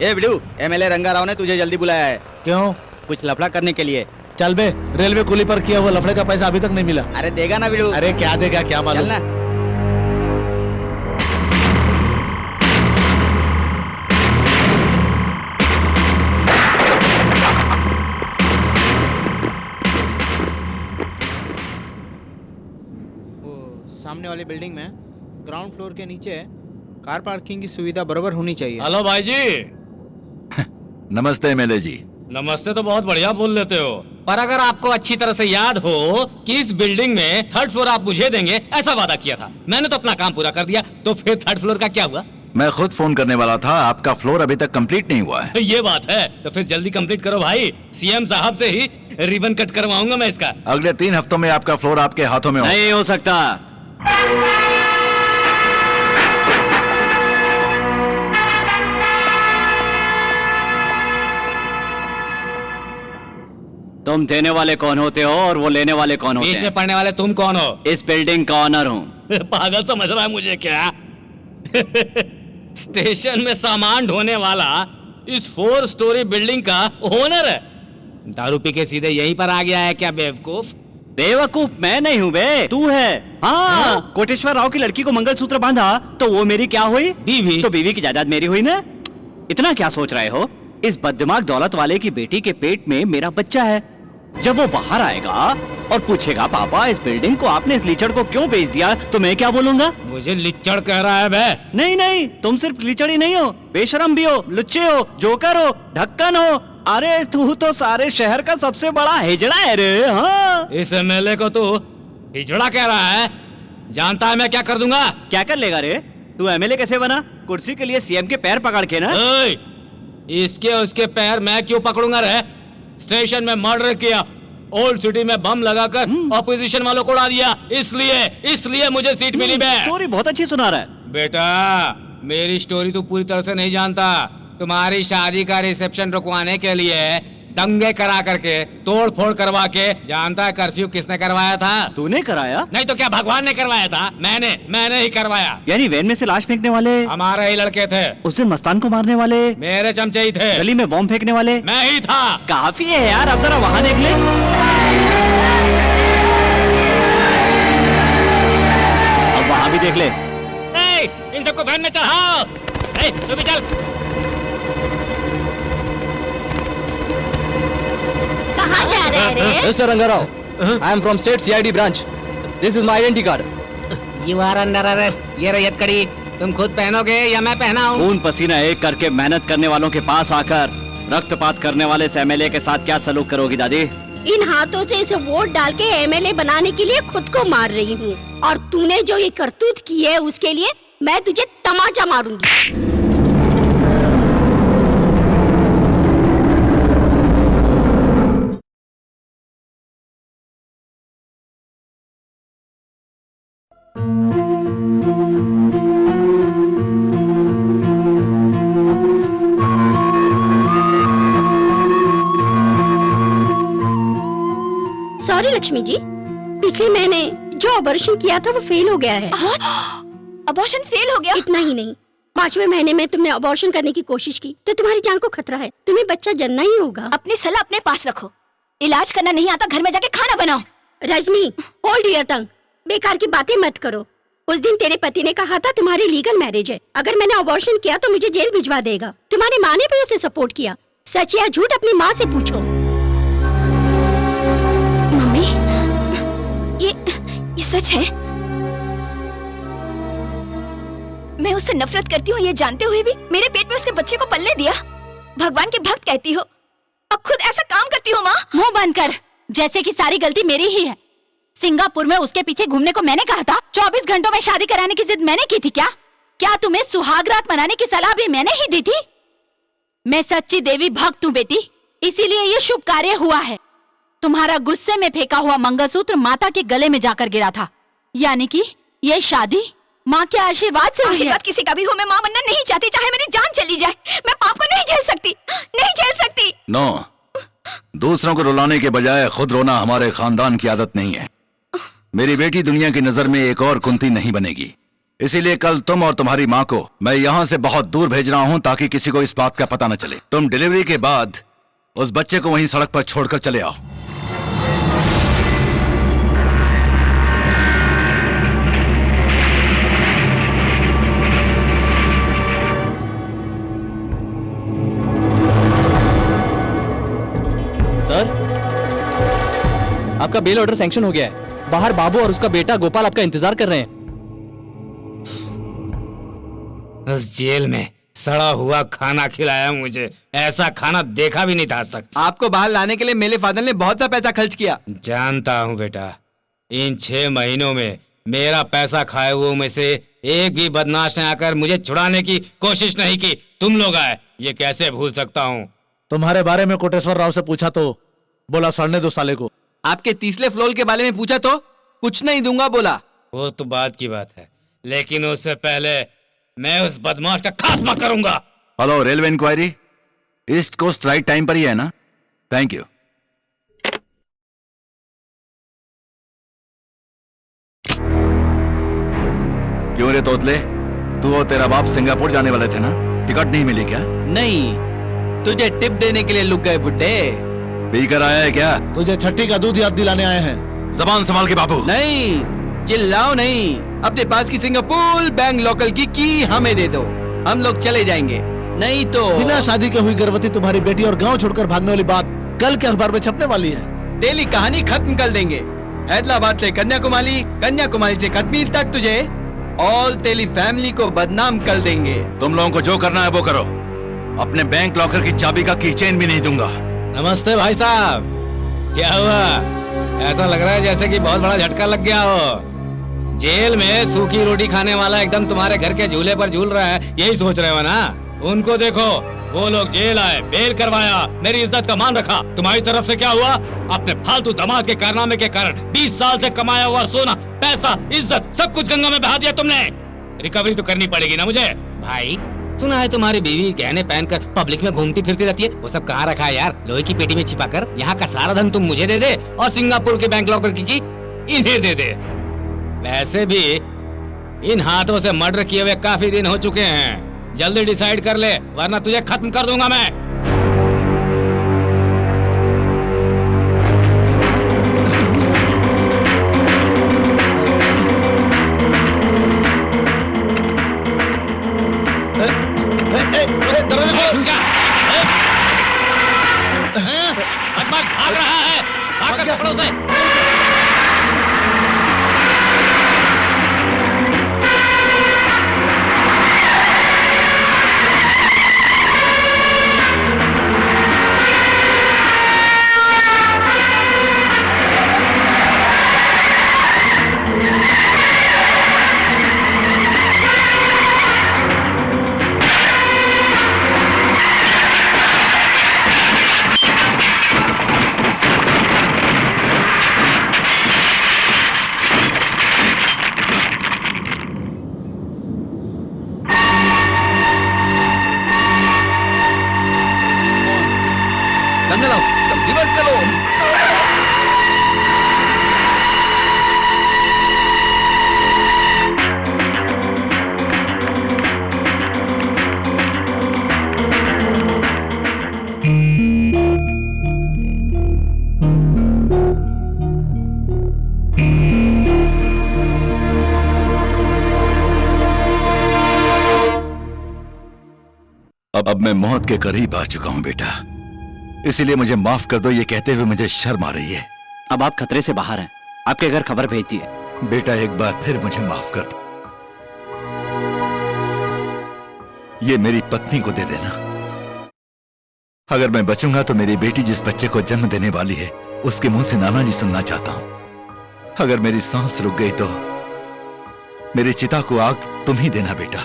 ए बिडू, MLA Rangarao ने तुझे जल्दी बुलाया है। क्यों? कुछ लफड़ा करने के लिए। चल बे, रेलवे कुली पर किया हुआ लफड़े का पैसा अभी तक नहीं मिला। अरे देगा ना बिडू। अरे क्या देगा क्या मालूम। चल ना। सामने वाली बिल्डिंग में ग्राउंड फ्लोर के नीचे कार पार्किंग की सुविधा बराबर होनी चाहिए। हेलो भाई जी। नमस्ते एमएलए जी। नमस्ते तो बहुत बढ़िया बोल लेते हो, पर अगर आपको अच्छी तरह से याद हो कि इस बिल्डिंग में 3rd फ्लोर आप मुझे देंगे, ऐसा वादा किया था। मैंने तो अपना काम पूरा कर दिया, तो फिर 3rd फ्लोर का क्या हुआ? मैं खुद फोन करने वाला था, आपका फ्लोर अभी तक कंप्लीट नहीं हुआ है। ये बात है, तो फिर जल्दी कंप्लीट करो भाई। सीएम साहब से ही रिबन कट करवाऊंगा मैं इसका। अगले 3 हफ्तों में आपका फ्लोर आपके हाथों में हो। नहीं हो सकता। तुम देने वाले कौन होते हो और वो लेने वाले कौन होते बीच हैं? में पढ़ने वाले तुम कौन हो? इस बिल्डिंग का ऑनर हूँ। पागल समझ रहा है मुझे क्या? स्टेशन में सामान ढोने वाला इस 4 स्टोरी बिल्डिंग का ओनर है। दारू पी के सीधे यहीं पर आ गया है क्या बेवकूफ? बेवकूफ मैं नहीं हूँ बे, तू है। हाँ, कोटेश्वर राव की लड़की को मंगलसूत्र बांधा तो वो मेरी क्या हुई? बीवी। तो बीवी की जायदाद मेरी हुई ना। इतना क्या सोच रहे हो? इस बददिमाग दौलत वाले की बेटी के पेट में मेरा बच्चा है। जब वो बाहर आएगा और पूछेगा पापा इस बिल्डिंग को आपने इस लीचड़ को क्यों बेच दिया, तो मैं क्या बोलूंगा? मुझे लिच्चड़ कह रहा है बे? नहीं नहीं, तुम सिर्फ लीचड़ ही नहीं हो, बेशरम भी हो, लुच्चे हो, जोकर हो, ढक्कन हो। अरे तू तो सारे शहर का सबसे बड़ा हिजड़ा है रे। हाँ, इस एमएलए को तू हिजड़ा कह रहा है? जानता है मैं क्या कर दूंगा? क्या कर लेगा रे? तू एमएलए कैसे बना? कुर्सी के लिए सीएम के पैर पकड़ के ना। ओए, इसके उसके पैर मैं क्यों पकड़ूंगा रे? स्टेशन में मर्डर किया, ओल्ड सिटी में बम लगाकर ऑपोजिशन वालों को उड़ा दिया, इसलिए मुझे सीट मिली बे। स्टोरी बहुत अच्छी सुना रहा है। बेटा, मेरी स्टोरी तू पूरी तरह से नहीं जानता। तुम्हारी शादी का रिसेप्शन रुकवाने के लिए दंगे करा करके, तोड़ फोड़ करवा के, जानता है कर्फ्यू किसने करवाया था? तूने कराया? नहीं तो क्या भगवान ने करवाया था? मैंने ही करवाया। यानी वैन में से लाश फेंकने वाले हमारे ही लड़के थे। उस दिन मस्तान को मारने वाले मेरे चमचे ही थे। गली में बॉम्ब फेंकने वाले मैं ही था। काफी है यार, अब जरा वहाँ देख ले। अब वहाँ भी देख ले। इन सबको वैन में चढ़ाओ। तू भी चल। कहाँ जा रहे रे? Mr. Rangarao, I am from State CID branch. This is my identity card. You are under arrest. ये रैयत कड़ी तुम खुद पहनोगे या मैं पहनाऊं? खून पसीना एक करके मेहनत करने वालों के पास आकर रक्तपात करने वाले इस एमएलए के साथ क्या सलूक करोगी दादी? इन हाथों से इसे वोट डाल के एमएलए बनाने के लिए खुद को मार रही हूँ, और तूने जो ये करतूत की है उसके लिए मैं तुझे तमाचा मारूंगी। सॉरी लक्ष्मी जी, पिछले महीने जो ऑपरेशन किया था वो फेल हो गया है। अबॉर्शन फेल हो गया? इतना ही नहीं, 5वें महीने में तुमने अबॉर्शन करने की कोशिश की तो तुम्हारी जान को खतरा है। तुम्हें बच्चा जन्ना ही होगा। अपनी सलाह अपने पास रखो। इलाज करना नहीं आता, घर में जाके खाना बनाओ। Rajni, hold your tongue. बेकार की बातें मत करो। उस दिन तेरे पति ने कहा था तुम्हारी लीगल मैरिज है, अगर मैंने अबॉर्शन किया तो मुझे जेल भिजवा देगा। तुम्हारी माँ ने भी उसे सपोर्ट किया। सच या झूठ अपनी माँ से पूछो। मम्मी, ये सच है? मैं उससे नफरत करती हूँ ये जानते हुए भी मेरे पेट में उसके बच्चे को पलने दिया। भगवान के भक्त कहती हो, अब खुद ऐसा काम करती हो। माँ, मुंह बंद कर, जैसे कि सारी गलती मेरी ही है। सिंगापुर में उसके पीछे घूमने को मैंने कहा था। 24 घंटों में शादी कराने की जिद मैंने की थी क्या? क्या तुम्हें सुहागरात मनाने की सलाह भी मैंने ही दी थी? मैं सच्ची देवी भक्त हूँ बेटी, इसीलिए ये शुभ कार्य हुआ है। तुम्हारा गुस्से में फेंका हुआ मंगलसूत्र माता के गले में जाकर गिरा था, यानी कि ये शादी माँ के आशीर्वाद से हुई है। आशीर्वाद किसी का भी हो, मैं माँ बनना नहीं चाहती, चाहे मेरी जान चली जाए। मैं पाप को नहीं झेल सकती, नहीं झेल सकती। नो, दूसरों को रुलाने के बजाय खुद रोना हमारे खानदान की आदत नहीं है। मेरी बेटी दुनिया की नजर में एक और कुंती नहीं बनेगी। इसीलिए कल तुम और तुम्हारी माँ को मैं यहाँ से बहुत दूर भेज रहा हूँ ताकि किसी को इस बात का पता न चले। तुम डिलीवरी के बाद उस बच्चे को वहीं सड़क पर छोड़कर चले आओ। सर, आपका बेल ऑर्डर सैंक्शन हो गया है। बाहर बाबू और उसका बेटा गोपाल आपका इंतजार कर रहे हैं। उस जेल में सड़ा हुआ खाना खिलाया मुझे, ऐसा खाना देखा भी नहीं था आज तक। आपको बाहर लाने के लिए मेरे फादर ने बहुत सा पैसा खर्च किया। जानता हूँ बेटा, इन 6 महीनों में मेरा पैसा खाए हुए में से एक भी बदमाश ने आकर मुझे छुड़ाने की कोशिश नहीं की। तुम लोग आए, ये कैसे भूल सकता हूँ। तुम्हारे बारे में कोटेश्वर राव से पूछा तो बोला सड़ने दो साले को। आपके तीसरे फ्लोर के बारे में पूछा तो कुछ नहीं दूंगा बोला। वो तो बात की बात है, लेकिन उससे पहले मैं उस बदमाश का खात्मा करूंगा। Hello, railway enquiry. East Coast right time पर ही है ना? Thank you. क्यों रे तोतले, तू और तेरा बाप सिंगापुर जाने वाले थे ना? टिकट नहीं मिली क्या? नहीं, तुझे टिप देने के लिए लुक गए बुड्ढे। पीकर आया है क्या? तुझे छठी का दूध याद दिलाने आए हैं। जबान संभाल के बाबू। नहीं, चिल्लाओ नहीं। अपने पास की सिंगापुर बैंक लोकल की हमें दे दो, हम लोग चले जाएंगे। नहीं तो बिना शादी के हुई गर्भवती तुम्हारी बेटी और गांव छोड़कर भागने वाली बात कल के अखबार में छपने वाली है। डेली कहानी खत्म कर देंगे। हैदराबाद से कन्याकुमारी, कन्याकुमारी से कश्मीर तक तुझे ऑल तेली फैमिली को बदनाम कर देंगे। तुम लोगों को जो करना है वो करो। अपने बैंक लॉकर की चाबी का कीचेन भी नहीं दूंगा। नमस्ते भाई साहब, क्या हुआ? ऐसा लग रहा है जैसे कि बहुत बड़ा झटका लग गया हो। जेल में सूखी रोटी खाने वाला एकदम तुम्हारे घर के झूले पर झूल रहा है, यही सोच रहे हो ना? उनको देखो, वो लोग जेल आए, बेल करवाया, मेरी इज्जत का मान रखा। तुम्हारी तरफ से क्या हुआ? अपने फालतू दामाद के कारनामे के कारण 20 साल से कमाया हुआ सोना, पैसा, इज्जत सब कुछ गंगा में बहा दिया तुमने। रिकवरी तो करनी पड़ेगी ना मुझे। भाई, सुना है तुम्हारी बीवी गहने पहनकर पब्लिक में घूमती फिरती रहती है। वो सब कहाँ रखा है यार? लोहे की पेटी में छिपाकर। यहाँ का सारा धन तुम मुझे दे दे और सिंगापुर के बैंक लॉकर की इन्हें दे दे। वैसे भी इन हाथों से मर्डर किए हुए काफी दिन हो चुके हैं। जल्दी डिसाइड कर ले, वरना तुझे खत्म कर दूंगा मैं। भाग रहा है, भाग कर पकड़ो उसे। रिवर्स करो। अब मैं मौत के करीब आ चुका हूं बेटा, इसीलिए मुझे माफ कर दो। ये कहते हुए मुझे शर्म आ रही है। अब आप खतरे से बाहर हैं, आपके घर खबर भेज दिए। बेटा एक बार फिर मुझे माफ कर दो। ये मेरी पत्नी को दे देना। अगर मैं बचूंगा तो मेरी बेटी जिस बच्चे को जन्म देने वाली है उसके मुंह से नाना जी सुनना चाहता हूं। अगर मेरी सांस रुक गई तो मेरी चिता को आग तुम ही देना बेटा।